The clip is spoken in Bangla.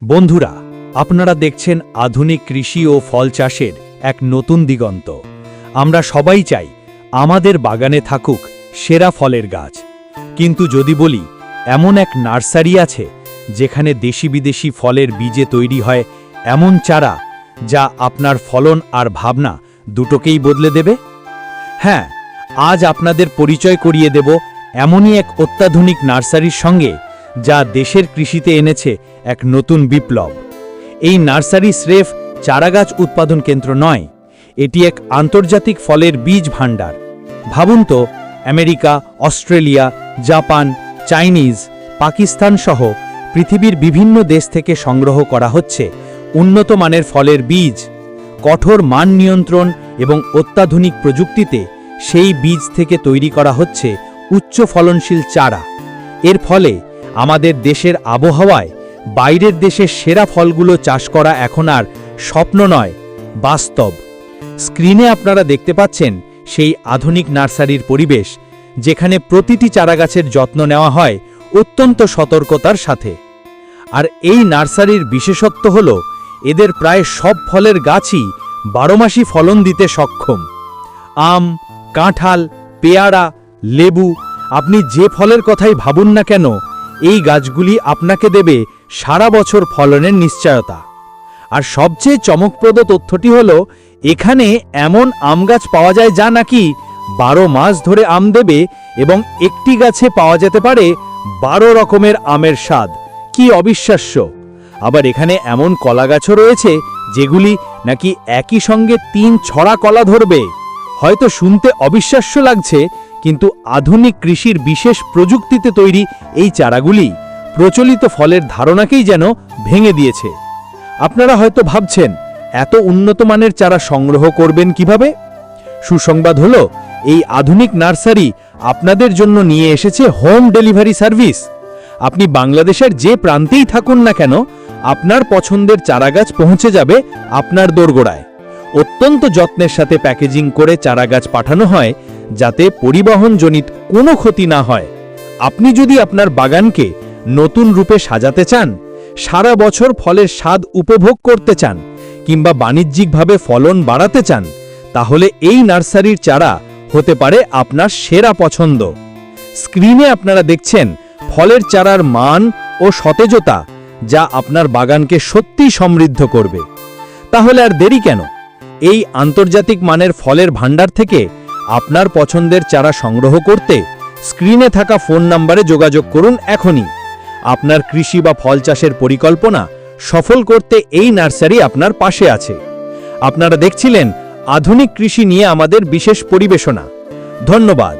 বন্ধুরা, আপনারা দেখছেন আধুনিক কৃষি ও ফল চাষের এক নতুন দিগন্ত। আমরা সবাই চাই আমাদের বাগানে থাকুক সেরা ফলের গাছ, কিন্তু যদি বলি এমন এক নার্সারি আছে যেখানে দেশি বিদেশি ফলের বীজে তৈরি হয় এমন চারা যা আপনার ফলন আর ভাবনা দুটোকেই বদলে দেবে। হ্যাঁ, আজ আপনাদের পরিচয় করিয়ে দেব এমনই এক অত্যাধুনিক নার্সারির সঙ্গে যা দেশের কৃষিতে এনেছে এক নতুন বিপ্লব। এই নার্সারি স্রেফ চারাগাছ উৎপাদন কেন্দ্র নয়, এটি এক আন্তর্জাতিক ফলের বীজ ভাণ্ডার। ভাবুন তো, America, Australia, Japan, Chinese, Pakistan সহ পৃথিবীর বিভিন্ন দেশ থেকে সংগ্রহ করা হচ্ছে উন্নত মানের ফলের বীজ। কঠোর মান নিয়ন্ত্রণ এবং অত্যাধুনিক প্রযুক্তিতে সেই বীজ থেকে তৈরি করা হচ্ছে উচ্চ ফলনশীল চারা। এর ফলে আমাদের দেশের আবহাওয়ায় বাইরের দেশের সেরা ফলগুলো চাষ করা এখন আর স্বপ্ন নয়, বাস্তব। স্ক্রিনে আপনারা দেখতে পাচ্ছেন সেই আধুনিক নার্সারির পরিবেশ, যেখানে প্রতিটি চারাগাছের যত্ন নেওয়া হয় অত্যন্ত সতর্কতার সাথে। আর এই নার্সারির বিশেষত্ব হল এদের প্রায় সব ফলের গাছই 12 মাসই ফলন দিতে সক্ষম। আম, কাঁঠাল, পেয়ারা, লেবু, আপনি যে ফলের কথাই ভাবুন না কেন, এই গাছগুলি আপনাকে দেবে সারা বছর ফলনের নিশ্চয়তা। আর সবচেয়ে চমকপ্রদ তথ্যটি হল এখানে এমন আম গাছ পাওয়া যায় যা নাকি 12 মাস ধরে আম দেবে এবং একটি গাছে পাওয়া যেতে পারে 12 রকমের আমের স্বাদ। কি অবিশ্বাস্য! আবার এখানে এমন কলা গাছও রয়েছে যেগুলি নাকি একই সঙ্গে 3 ছড়া কলা ধরবে। হয়তো শুনতে অবিশ্বাস্য লাগছে, কিন্তু আধুনিক কৃষির বিশেষ প্রযুক্তিতে তৈরি এই চারাগুলি প্রচলিত ফলের ধারণাকেই যেন ভেঙে দিয়েছে। আপনারা হয়তো ভাবছেন, এত উন্নত মানের চারা সংগ্রহ করবেন কিভাবে? সুসংবাদ হলো, এই আধুনিক নার্সারি আপনাদের জন্য নিয়ে এসেছে হোম ডেলিভারি সার্ভিস। আপনি বাংলাদেশের যে প্রান্তেই থাকুন না কেন, আপনার পছন্দের চারাগাছ পৌঁছে যাবে আপনার দোরগোড়ায়। অত্যন্ত যত্নের সাথে প্যাকেজিং করে চারাগাছ পাঠানো হয় যাতে পরিবহনজনিত কোনো ক্ষতি না হয়। আপনি যদি আপনার বাগানকে নতুন রূপে সাজাতে চান, সারা বছর ফলের স্বাদ উপভোগ করতে চান, কিংবা বাণিজ্যিকভাবে ফলন বাড়াতে চান, তাহলে এই নার্সারির চারা হতে পারে আপনার সেরা পছন্দ। স্ক্রিনে আপনারা দেখছেন ফলের চারার মান ও সতেজতা, যা আপনার বাগানকে সত্যিই সমৃদ্ধ করবে। তাহলে আর দেরি কেন? এই আন্তর্জাতিক মানের ফলের ভাণ্ডার থেকে আপনার পছন্দের চারা সংগ্রহ করতে স্ক্রিনে থাকা ফোন নম্বরে যোগাযোগ করুন এখনই। আপনার কৃষি বা ফল চাষের পরিকল্পনা সফল করতে এই নার্সারি আপনার পাশে আছে। আপনারা দেখছিলেন আধুনিক কৃষি নিয়ে আমাদের বিশেষ পরিবেশনা। ধন্যবাদ।